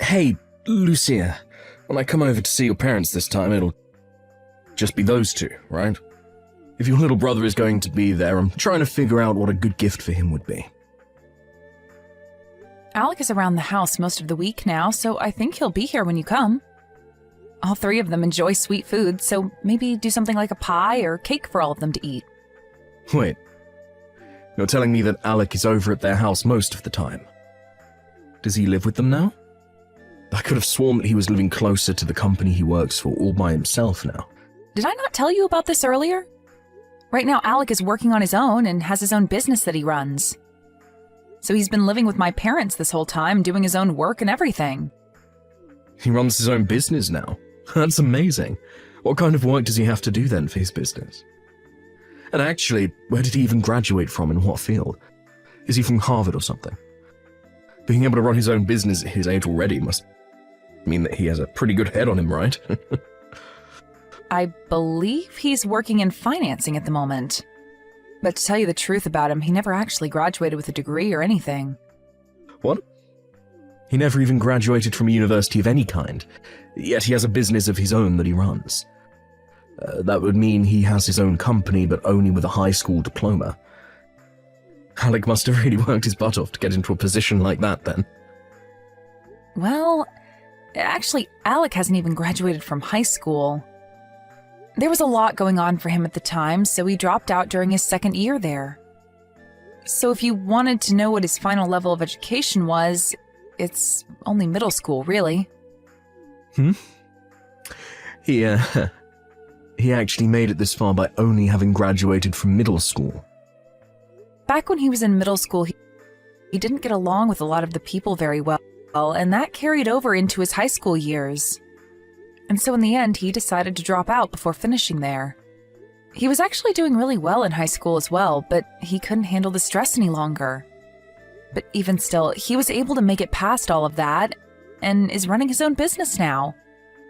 Hey, Lucia, when I come over to see your parents this time, it'll just be those two, right? If your little brother is going to be there, I'm trying to figure out what a good gift for him would be. Alec is around the house most of the week now, so I think he'll be here when you come. All three of them enjoy sweet food, so maybe do something like a pie or cake for all of them to eat. Wait, you're telling me that Alec is over at their house most of the time? Does he live with them now? I could have sworn that he was living closer to the company he works for all by himself now. Did I not tell you about this earlier? Right now, Alec is working on his own and has his own business that he runs. So he's been living with my parents this whole time, doing his own work and everything. He runs his own business now? That's amazing. What kind of work does he have to do then for his business? And actually, where did he even graduate from, in what field? Is he from Harvard or something? Being able to run his own business at his age already must mean that he has a pretty good head on him, right? I believe he's working in financing at the moment. But to tell you the truth about him, he never actually graduated with a degree or anything. What? He never even graduated from a university of any kind, yet he has a business of his own that he runs. That would mean he has his own company, but only with a high school diploma. Alec must have really worked his butt off to get into a position like that, then. Well, actually, Alec hasn't even graduated from high school. There was a lot going on for him at the time, so he dropped out during his second year there. So if you wanted to know what his final level of education was, it's only middle school, really. He actually made it this far by only having graduated from middle school. Back when he was in middle school, he didn't get along with a lot of the people very well, and that carried over into his high school years. And so in the end, he decided to drop out before finishing there. He was actually doing really well in high school as well, but he couldn't handle the stress any longer. But even still, he was able to make it past all of that and is running his own business now.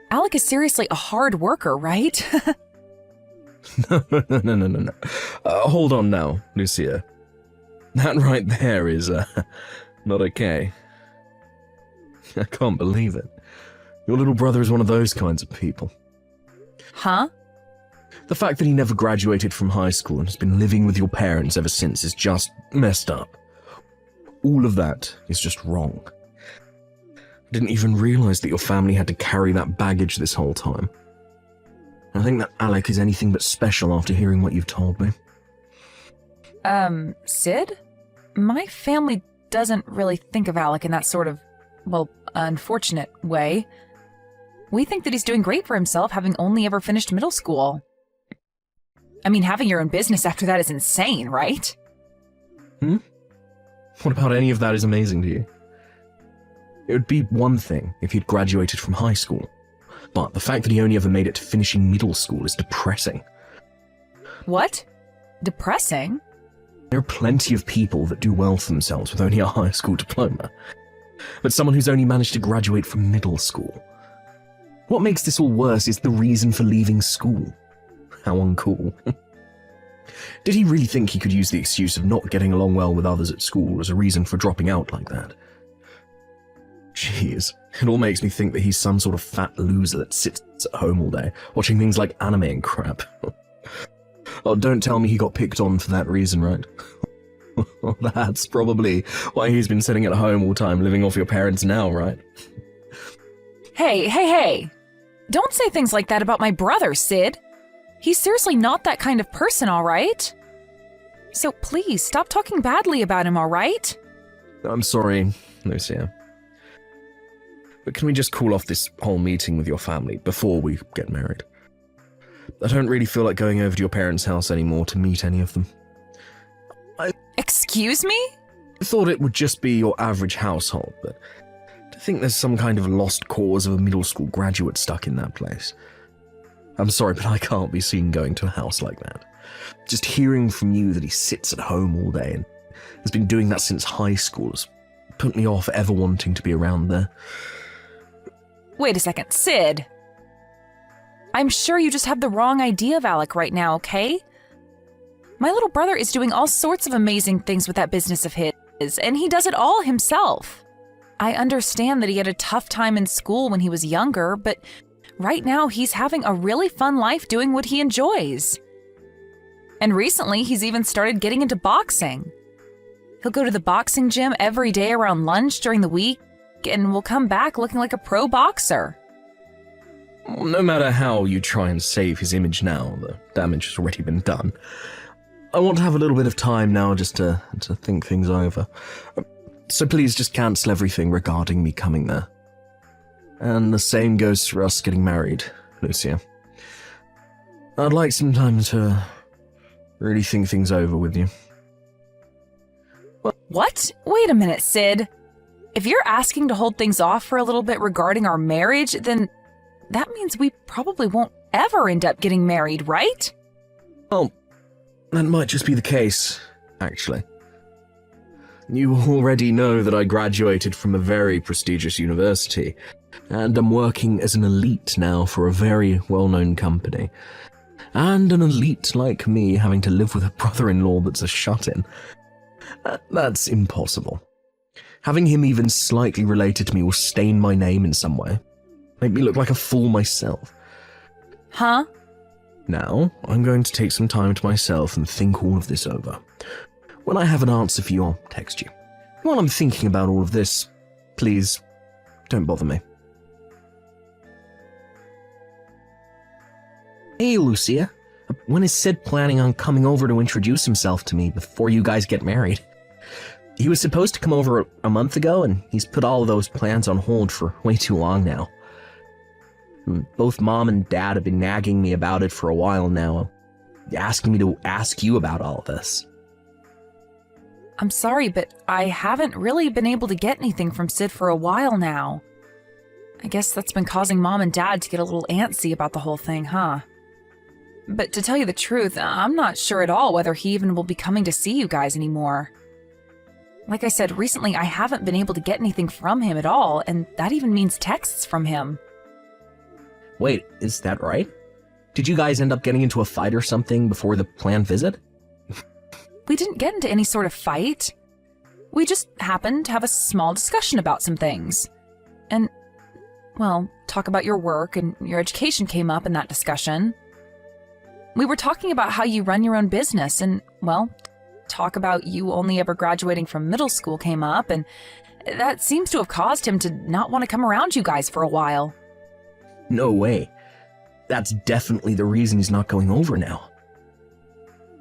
Alec is seriously a hard worker, right? No. Hold on now, Lucia. That right there is, not okay. I can't believe it. Your little brother is one of those kinds of people. Huh? The fact that he never graduated from high school and has been living with your parents ever since is just messed up. All of that is just wrong. I didn't even realize that your family had to carry that baggage this whole time. I think that Alec is anything but special after hearing what you've told me. Sid? My family doesn't really think of Alec in that sort of, well, unfortunate way. We think that he's doing great for himself, having only ever finished middle school. I mean, having your own business after that is insane, right? What about any of that is amazing to you? It would be one thing if he'd graduated from high school, but the fact that he only ever made it to finishing middle school is depressing. What? Depressing? There are plenty of people that do well for themselves with only a high school diploma, but someone who's only managed to graduate from middle school. What makes this all worse is the reason for leaving school. How uncool. Did he really think he could use the excuse of not getting along well with others at school as a reason for dropping out like that? Jeez, it all makes me think that he's some sort of fat loser that sits at home all day, watching things like anime and crap. Oh, don't tell me he got picked on for that reason, right? That's probably why he's been sitting at home all the time, living off your parents now, right? Hey. Don't say things like that about my brother, Sid. He's seriously not that kind of person, all right? So please, stop talking badly about him, all right? I'm sorry, Lucia. But can we just call off this whole meeting with your family before we get married? I don't really feel like going over to your parents' house anymore to meet any of them. Excuse me? I thought it would just be your average household, but I think there's some kind of lost cause of a middle school graduate stuck in that place. I'm sorry, but I can't be seen going to a house like that. Just hearing from you that he sits at home all day and has been doing that since high school has put me off ever wanting to be around there. Wait a second, Sid. I'm sure you just have the wrong idea of Alec right now, okay? My little brother is doing all sorts of amazing things with that business of his, and he does it all himself. I understand that he had a tough time in school when he was younger, but right now he's having a really fun life doing what he enjoys. And recently, he's even started getting into boxing. He'll go to the boxing gym every day around lunch during the week and will come back looking like a pro boxer. No matter how you try and save his image now, the damage has already been done. I want to have a little bit of time now just to think things over. So please just cancel everything regarding me coming there. And the same goes for us getting married, Lucia. I'd like some time to really think things over with you. What? Wait a minute, Sid. If you're asking to hold things off for a little bit regarding our marriage, then that means we probably won't ever end up getting married, right? Well, that might just be the case, actually. You already know that I graduated from a very prestigious university, and I'm working as an elite now for a very well-known company. And an elite like me having to live with a brother-in-law that's a shut-in. That's impossible. Having him even slightly related to me will stain my name in some way. Make me look like a fool myself. Huh? Now, I'm going to take some time to myself and think all of this over. When I have an answer for you, I'll text you. While I'm thinking about all of this, please, don't bother me. Hey, Lucia. When is Sid planning on coming over to introduce himself to me before you guys get married? He was supposed to come over a month ago, and he's put all of those plans on hold for way too long now. Both Mom and Dad have been nagging me about it for a while now, asking me to ask you about all of this. I'm sorry, but I haven't really been able to get anything from Sid for a while now. I guess that's been causing Mom and Dad to get a little antsy about the whole thing, huh? But to tell you the truth, I'm not sure at all whether he even will be coming to see you guys anymore. Like I said, recently I haven't been able to get anything from him at all, and that even means texts from him. Wait, is that right? Did you guys end up getting into a fight or something before the planned visit? We didn't get into any sort of fight. We just happened to have a small discussion about some things. And, well, talk about your work and your education came up in that discussion. We were talking about how you run your own business and, well, talk about you only ever graduating from middle school came up, and that seems to have caused him to not want to come around you guys for a while. No way. That's definitely the reason he's not going over now.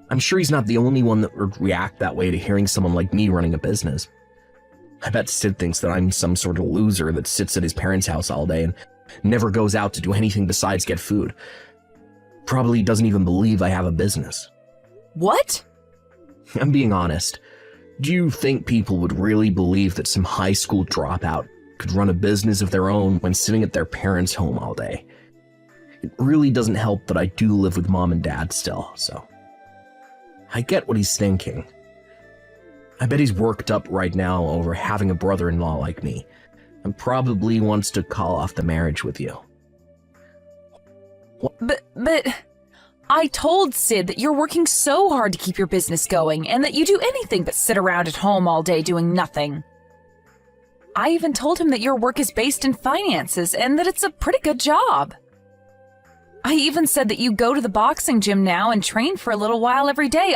I'm sure he's not the only one that would react that way to hearing someone like me running a business. I bet Sid thinks that I'm some sort of loser that sits at his parents' house all day and never goes out to do anything besides get food. Probably doesn't even believe I have a business. What? I'm being honest. Do you think people would really believe that some high school dropout could run a business of their own when sitting at their parents' home all day? It really doesn't help that I do live with Mom and Dad still, so I get what he's thinking. I bet he's worked up right now over having a brother-in-law like me, and probably wants to call off the marriage with you. But I told Sid that you're working so hard to keep your business going and that you do anything but sit around at home all day doing nothing. I even told him that your work is based in finances and that it's a pretty good job. I even said that you go to the boxing gym now and train for a little while every day.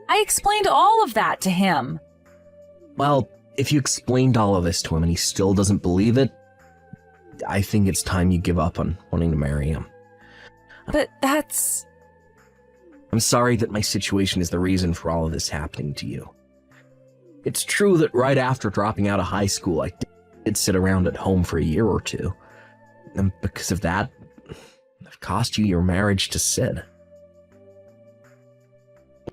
I explained all of that to him. Well, if you explained all of this to him and he still doesn't believe it, I think it's time you give up on wanting to marry him. But that's... I'm sorry that my situation is the reason for all of this happening to you. It's true that right after dropping out of high school, I did sit around at home for a year or two. And because of that, I've cost you your marriage to Sid.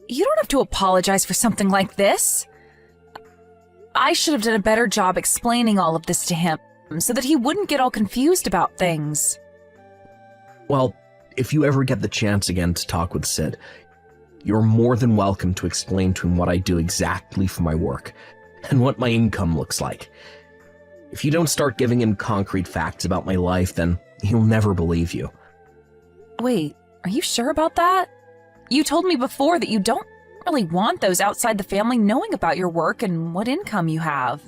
You don't have to apologize for something like this. I should have done a better job explaining all of this to him so that he wouldn't get all confused about things. Well, if you ever get the chance again to talk with Sid, you're more than welcome to explain to him what I do exactly for my work and what my income looks like. If you don't start giving him concrete facts about my life, then he'll never believe you. Wait, are you sure about that? You told me before that you don't really want those outside the family knowing about your work and what income you have.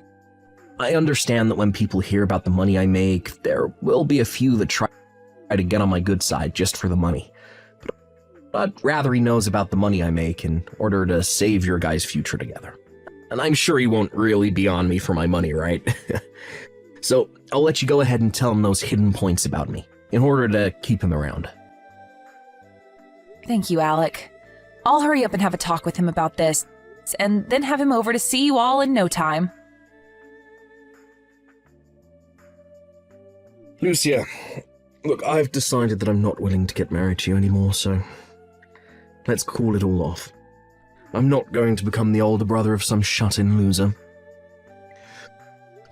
I understand that when people hear about the money I make, there will be a few that try to get on my good side just for the money. But I'd rather he knows about the money I make in order to save your guys' future together. And I'm sure he won't really be on me for my money, right? So I'll let you go ahead and tell him those hidden points about me, in order to keep him around. Thank you, Alec. I'll hurry up and have a talk with him about this, and then have him over to see you all in no time. Lucia, look, I've decided that I'm not willing to get married to you anymore, so let's call it all off. I'm not going to become the older brother of some shut-in loser.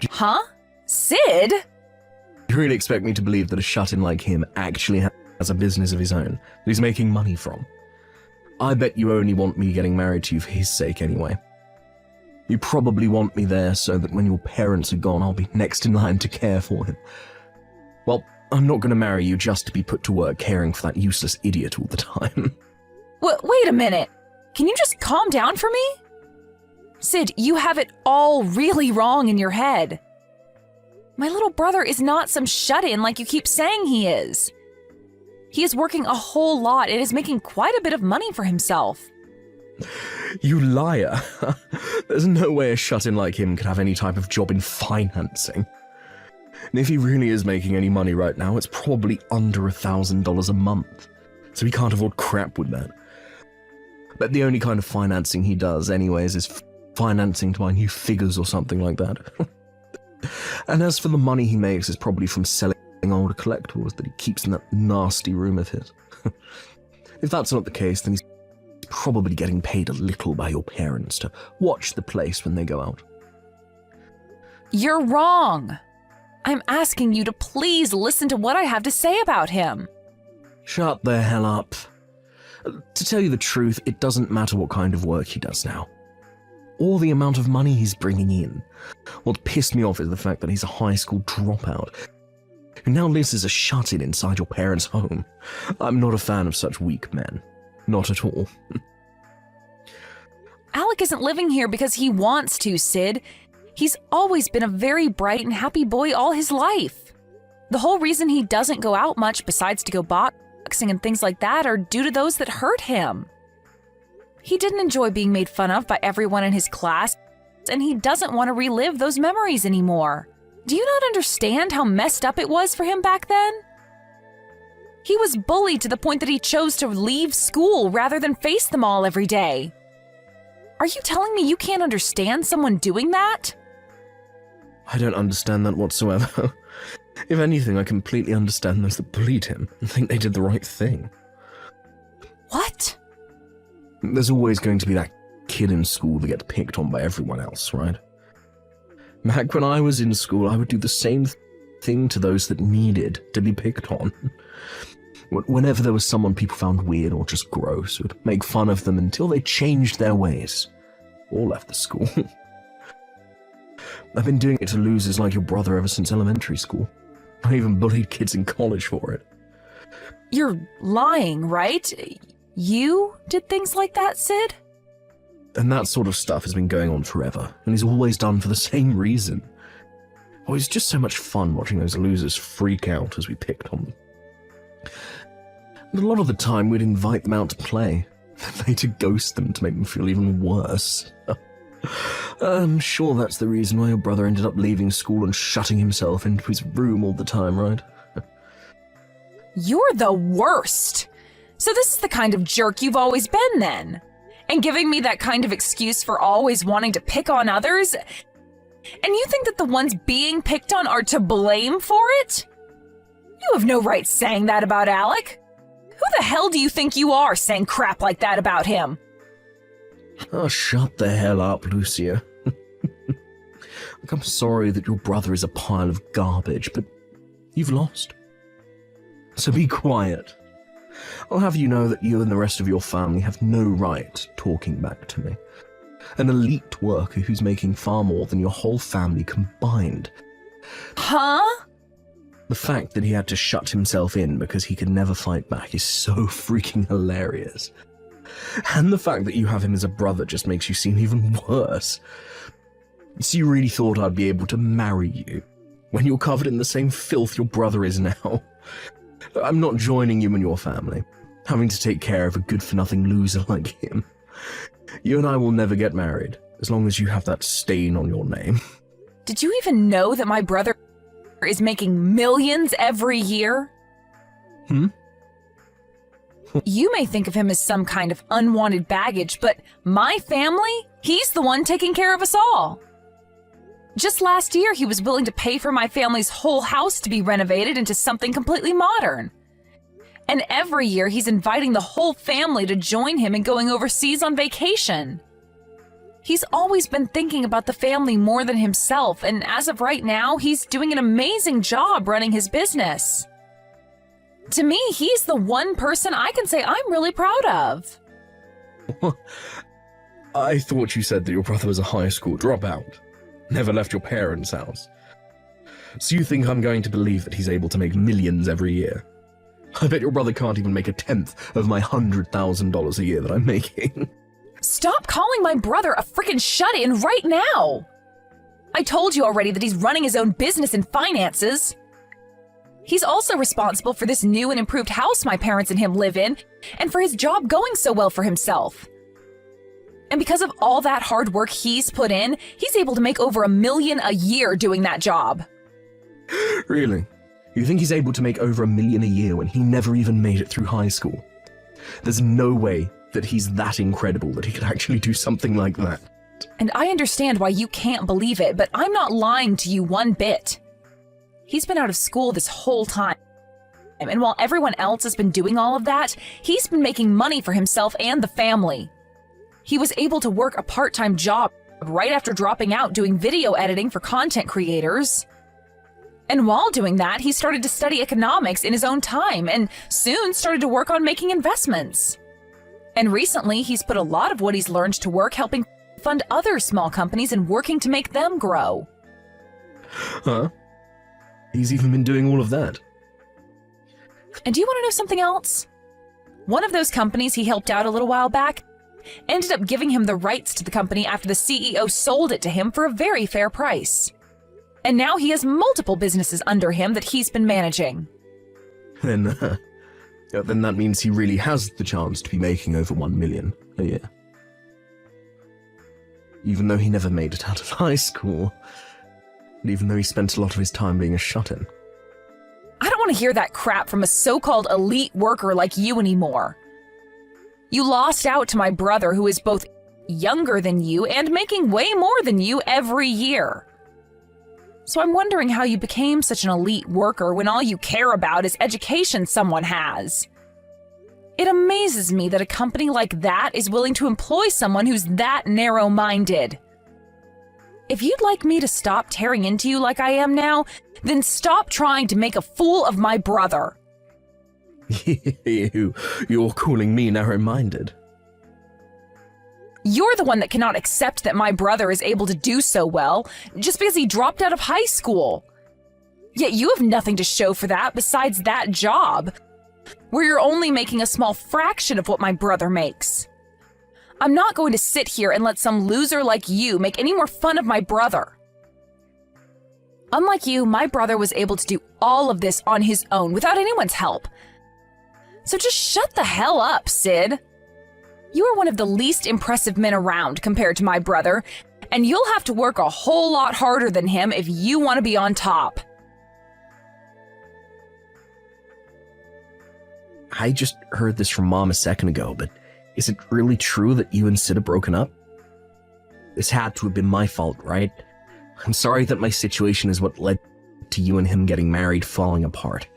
Huh? Sid? You really expect me to believe that a shut-in like him actually has a business of his own that he's making money from? I bet you only want me getting married to you for his sake anyway. You probably want me there so that when your parents are gone, I'll be next in line to care for him. Well, I'm not going to marry you just to be put to work caring for that useless idiot all the time. Wait a minute. Can you just calm down for me? Sid, you have it all really wrong in your head. My little brother is not some shut-in like you keep saying he is. He is working a whole lot and is making quite a bit of money for himself. You liar. There's no way a shut-in like him could have any type of job in financing. And if he really is making any money right now, it's probably under $1,000 a month. So he can't afford crap with that. But the only kind of financing he does anyways is financing to buy new figures or something like that. And as for the money he makes, it's probably from selling older collectibles that he keeps in that nasty room of his. If that's not the case, then he's probably getting paid a little by your parents to watch the place when they go out. You're wrong. I'm asking you to please listen to what I have to say about him. Shut the hell up. To tell you the truth, it doesn't matter what kind of work he does now, or the amount of money he's bringing in. What pissed me off is the fact that he's a high school dropout, who now lives as a shut-in inside your parents' home. I'm not a fan of such weak men. Not at all. Alec isn't living here because he wants to, Sid. He's always been a very bright and happy boy all his life. The whole reason he doesn't go out much besides to go boxing and things like that are due to those that hurt him. He didn't enjoy being made fun of by everyone in his class, and he doesn't want to relive those memories anymore. Do you not understand how messed up it was for him back then? He was bullied to the point that he chose to leave school rather than face them all every day. Are you telling me you can't understand someone doing that? I don't understand that whatsoever. If anything, I completely understand those that bullied him and think they did the right thing. What? There's always going to be that kid in school that gets picked on by everyone else, right? Back when I was in school, I would do the same thing to those that needed to be picked on. Whenever there was someone people found weird or just gross, I would make fun of them until they changed their ways or left the school. I've been doing it to losers like your brother ever since elementary school. I even bullied kids in college for it. You're lying, right? You did things like that, Sid? And that sort of stuff has been going on forever, and is always done for the same reason. Oh, it's just so much fun watching those losers freak out as we picked on them. And a lot of the time we'd invite them out to play, then later ghost them to make them feel even worse. I'm sure that's the reason why your brother ended up leaving school and shutting himself into his room all the time, right? You're the worst! So this is the kind of jerk you've always been then? And giving me that kind of excuse for always wanting to pick on others? And you think that the ones being picked on are to blame for it? You have no right saying that about Alec. Who the hell do you think you are saying crap like that about him? Oh, shut the hell up, Lucia. Look, I'm sorry that your brother is a pile of garbage, but you've lost. So be quiet. I'll have you know that you and the rest of your family have no right talking back to me. An elite worker who's making far more than your whole family combined. Huh? The fact that he had to shut himself in because he could never fight back is so freaking hilarious. And the fact that you have him as a brother just makes you seem even worse. So you really thought I'd be able to marry you when you're covered in the same filth your brother is now? I'm not joining you and your family, having to take care of a good-for-nothing loser like him. You and I will never get married, as long as you have that stain on your name. Did you even know that my brother is making millions every year? You may think of him as some kind of unwanted baggage, but my family, he's the one taking care of us all. Just last year, he was willing to pay for my family's whole house to be renovated into something completely modern. And every year, he's inviting the whole family to join him in going overseas on vacation. He's always been thinking about the family more than himself, and as of right now, he's doing an amazing job running his business. To me, he's the one person I can say I'm really proud of. I thought you said that your brother was a high school dropout. Never left your parents' house. So you think I'm going to believe that he's able to make millions every year? I bet your brother can't even make a tenth of my $100,000 a year that I'm making. Stop calling my brother a freaking shut-in right now! I told you already that he's running his own business and finances. He's also responsible for this new and improved house my parents and him live in, and for his job going so well for himself. And because of all that hard work he's put in, he's able to make over $1 million a year doing that job. Really? You think he's able to make over $1 million a year when he never even made it through high school? There's no way that he's that incredible that he could actually do something like that. And I understand why you can't believe it, but I'm not lying to you one bit. He's been out of school this whole time. And while everyone else has been doing all of that, he's been making money for himself and the family. He was able to work a part-time job right after dropping out doing video editing for content creators. And while doing that, he started to study economics in his own time and soon started to work on making investments. And recently, he's put a lot of what he's learned to work helping fund other small companies and working to make them grow. Huh? He's even been doing all of that. And do you want to know something else? One of those companies he helped out a little while back ended up giving him the rights to the company after the CEO sold it to him for a very fair price. And now he has multiple businesses under him that he's been managing. Then that means he really has the chance to be making over $1 million a year. Even though he never made it out of high school. And even though he spent a lot of his time being a shut-in. I don't want to hear that crap from a so-called elite worker like you anymore. You lost out to my brother, who is both younger than you and making way more than you every year. So I'm wondering how you became such an elite worker when all you care about is education someone has. It amazes me that a company like that is willing to employ someone who's that narrow-minded. If you'd like me to stop tearing into you like I am now, then stop trying to make a fool of my brother. You're calling me narrow-minded. You're the one that cannot accept that my brother is able to do so well just because he dropped out of high school. Yet you have nothing to show for that besides that job, where you're only making a small fraction of what my brother makes. I'm not going to sit here and let some loser like you make any more fun of my brother. Unlike you, my brother was able to do all of this on his own without anyone's help. So just shut the hell up, Sid. You are one of the least impressive men around compared to my brother, and you'll have to work a whole lot harder than him if you want to be on top. I just heard this from Mom a second ago, but is it really true that you and Sid are broken up? This had to have been my fault, right? I'm sorry that my situation is what led to you and him getting married falling apart.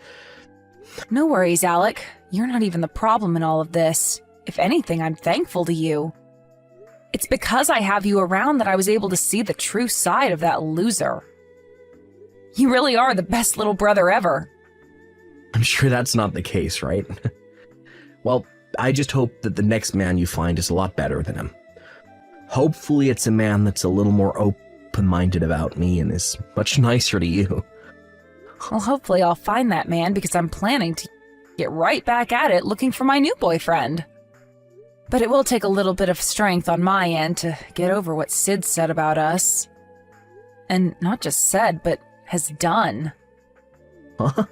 No worries, Alec. You're not even the problem in all of this. If anything, I'm thankful to you. It's because I have you around that I was able to see the true side of that loser. You really are the best little brother ever. I'm sure that's not the case, right? Well, I just hope that the next man you find is a lot better than him. Hopefully it's a man that's a little more open-minded about me and is much nicer to you. Well, hopefully I'll find that man because I'm planning to get right back at it looking for my new boyfriend. But it will take a little bit of strength on my end to get over what Sid said about us. And not just said, but has done. Huh?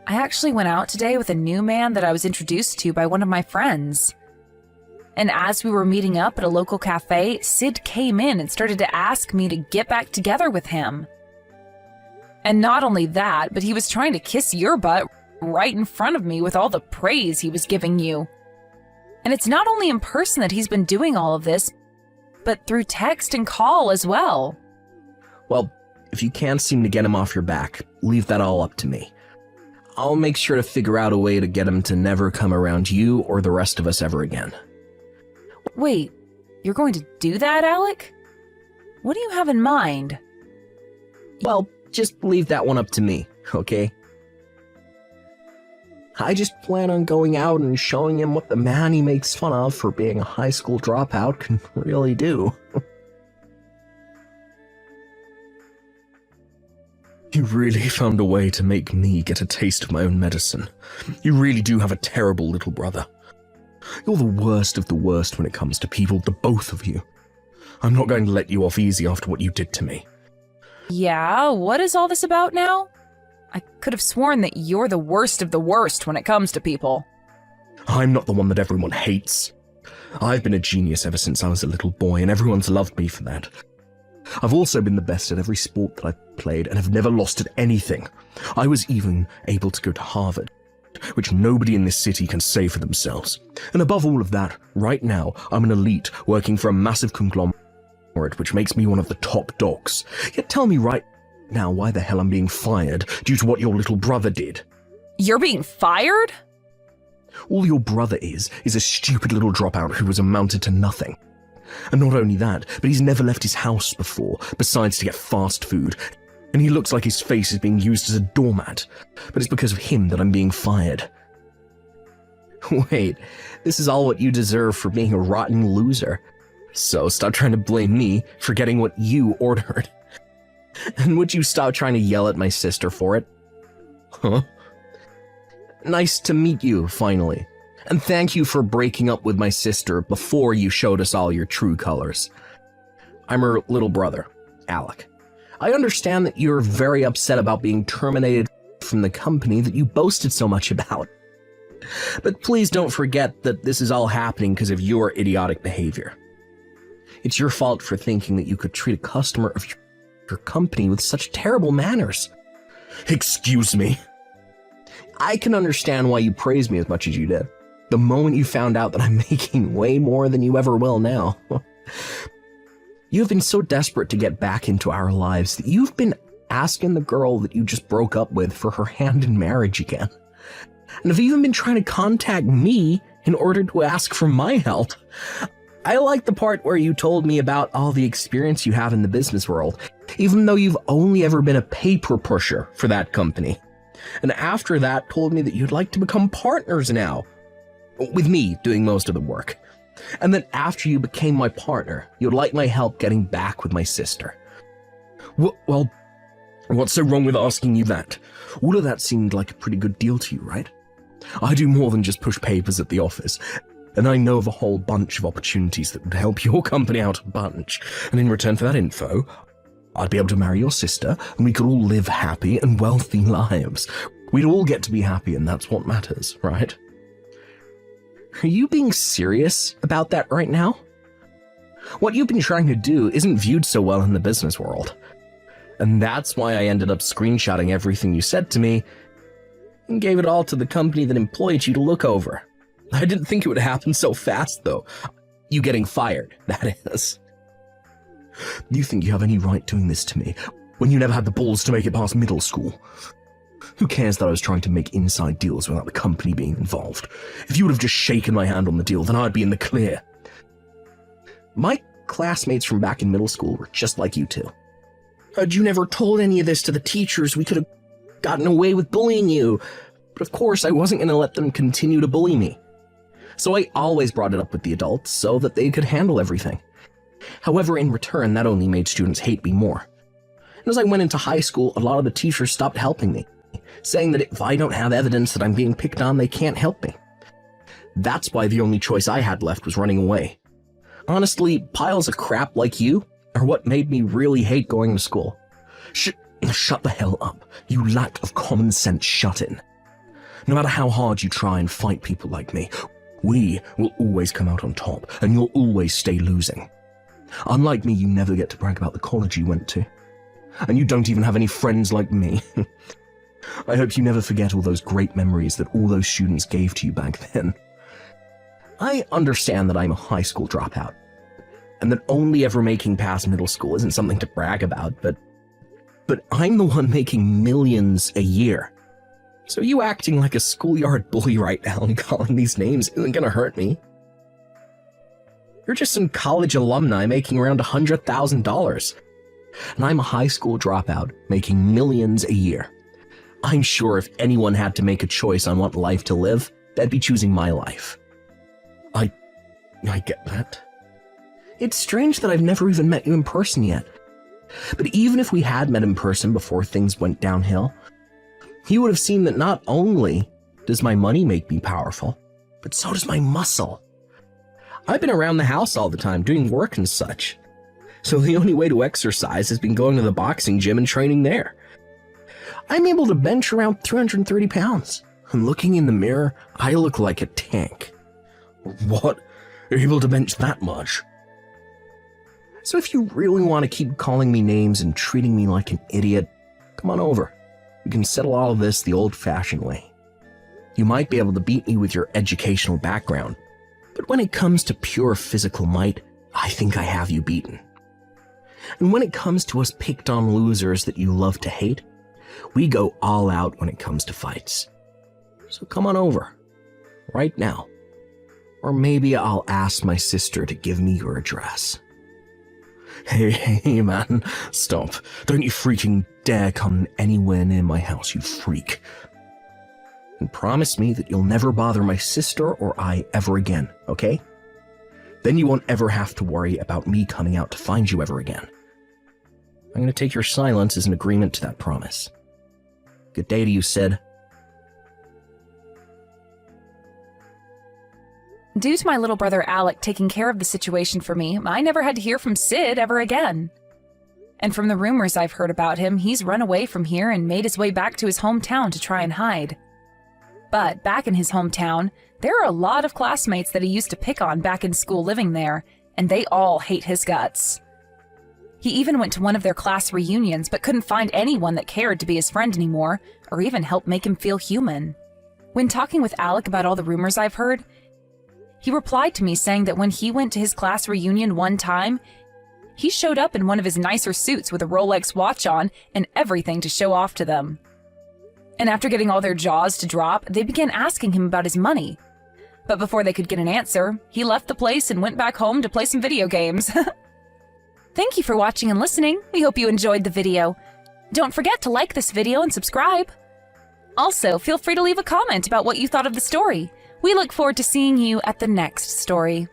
I actually went out today with a new man that I was introduced to by one of my friends. And as we were meeting up at a local cafe, Sid came in and started to ask me to get back together with him. And not only that, but he was trying to kiss your butt right in front of me with all the praise he was giving you. And it's not only in person that he's been doing all of this, but through text and call as well. Well, if you can't seem to get him off your back, leave that all up to me. I'll make sure to figure out a way to get him to never come around you or the rest of us ever again. Wait, you're going to do that, Alec? What do you have in mind? Well, just leave that one up to me, okay? I just plan on going out and showing him what the man he makes fun of for being a high school dropout can really do. You really found a way to make me get a taste of my own medicine. You really do have a terrible little brother. You're the worst of the worst when it comes to people, the both of you. I'm not going to let you off easy after what you did to me. Yeah, what is all this about now? I could have sworn that you're the worst of the worst when it comes to people. I'm not the one that everyone hates. I've been a genius ever since I was a little boy, and everyone's loved me for that. I've also been the best at every sport that I've played, and have never lost at anything. I was even able to go to Harvard, which nobody in this city can say for themselves. And above all of that, right now, I'm an elite working for a massive conglomerate, which makes me one of the top dogs. Yet tell me right now why the hell I'm being fired due to what your little brother did. You're being fired? All your brother is a stupid little dropout who has amounted to nothing. And not only that, but he's never left his house before, besides to get fast food. And he looks like his face is being used as a doormat. But it's because of him that I'm being fired. Wait, this is all what you deserve for being a rotten loser. So stop trying to blame me for getting what you ordered. And would you stop trying to yell at my sister for it? Huh? Nice to meet you, finally. And thank you for breaking up with my sister before you showed us all your true colors. I'm her little brother, Alec. I understand that you're very upset about being terminated from the company that you boasted so much about. But please don't forget that this is all happening because of your idiotic behavior. It's your fault for thinking that you could treat a customer of your company with such terrible manners. Excuse me. I can understand why you praised me as much as you did. The moment you found out that I'm making way more than you ever will now. You have been so desperate to get back into our lives that you've been asking the girl that you just broke up with for her hand in marriage again. And have even been trying to contact me in order to ask for my help. I like the part where you told me about all the experience you have in the business world, even though you've only ever been a paper pusher for that company. And after that, told me that you'd like to become partners now, with me doing most of the work. And then after you became my partner, you'd like my help getting back with my sister. Well, what's so wrong with asking you that? All of that seemed like a pretty good deal to you, right? I do more than just push papers at the office, and I know of a whole bunch of opportunities that would help your company out a bunch. And in return for that info, I'd be able to marry your sister, and we could all live happy and wealthy lives. We'd all get to be happy, and that's what matters, right? Are you being serious about that right now? What you've been trying to do isn't viewed so well in the business world. And that's why I ended up screenshotting everything you said to me and gave it all to the company that employed you to look over. I didn't think it would happen so fast, though. You getting fired, that is. You think you have any right doing this to me when you never had the balls to make it past middle school? Who cares that I was trying to make inside deals without the company being involved? If you would have just shaken my hand on the deal, then I'd be in the clear. My classmates from back in middle school were just like you two. Had you never told any of this to the teachers, we could have gotten away with bullying you. But of course, I wasn't going to let them continue to bully me. So I always brought it up with the adults so that they could handle everything. However, in return, that only made students hate me more. And as I went into high school, a lot of the teachers stopped helping me, saying that if I don't have evidence that I'm being picked on, they can't help me. That's why the only choice I had left was running away. Honestly, piles of crap like you are what made me really hate going to school. Shut the hell up. You lack of common sense shut in. No matter how hard you try and fight people like me, we will always come out on top, and you'll always stay losing. Unlike me, you never get to brag about the college you went to. And you don't even have any friends like me. I hope you never forget all those great memories that all those students gave to you back then. I understand that I'm a high school dropout, and that only ever making past middle school isn't something to brag about, but I'm the one making millions a year. So you acting like a schoolyard bully right now and calling these names isn't gonna hurt me. You're just some college alumni making around $100,000. And I'm a high school dropout making millions a year. I'm sure if anyone had to make a choice on what life to live, they'd be choosing my life. I get that. It's strange that I've never even met you in person yet. But even if we had met in person before things went downhill, you would have seen that not only does my money make me powerful, but so does my muscle. I've been around the house all the time doing work and such. So the only way to exercise has been going to the boxing gym and training there. I'm able to bench around 330 pounds. And looking in the mirror, I look like a tank. What? You're able to bench that much? So if you really want to keep calling me names and treating me like an idiot, come on over. We can settle all of this the old-fashioned way. You might be able to beat me with your educational background, but when it comes to pure physical might, I think I have you beaten. And when it comes to us picked-on losers that you love to hate, we go all out when it comes to fights. So come on over, right now. Or maybe I'll ask my sister to give me your address. Hey man, stop. Don't you freaking dare come anywhere near my house, you freak. And promise me that you'll never bother my sister or I ever again, okay? Then you won't ever have to worry about me coming out to find you ever again. I'm going to take your silence as an agreement to that promise. Good day to you, Sid. Due to my little brother Alec taking care of the situation for me, I never had to hear from Sid ever again. And from the rumors I've heard about him, he's run away from here and made his way back to his hometown to try and hide. But back in his hometown, there are a lot of classmates that he used to pick on back in school living there, and they all hate his guts. He even went to one of their class reunions but couldn't find anyone that cared to be his friend anymore, or even help make him feel human. When talking with Alec about all the rumors I've heard, he replied to me saying that when he went to his class reunion one time, he showed up in one of his nicer suits with a Rolex watch on and everything to show off to them. And after getting all their jaws to drop, they began asking him about his money. But before they could get an answer, he left the place and went back home to play some video games. Thank you for watching and listening. We hope you enjoyed the video. Don't forget to like this video and subscribe. Also, feel free to leave a comment about what you thought of the story. We look forward to seeing you at the next story.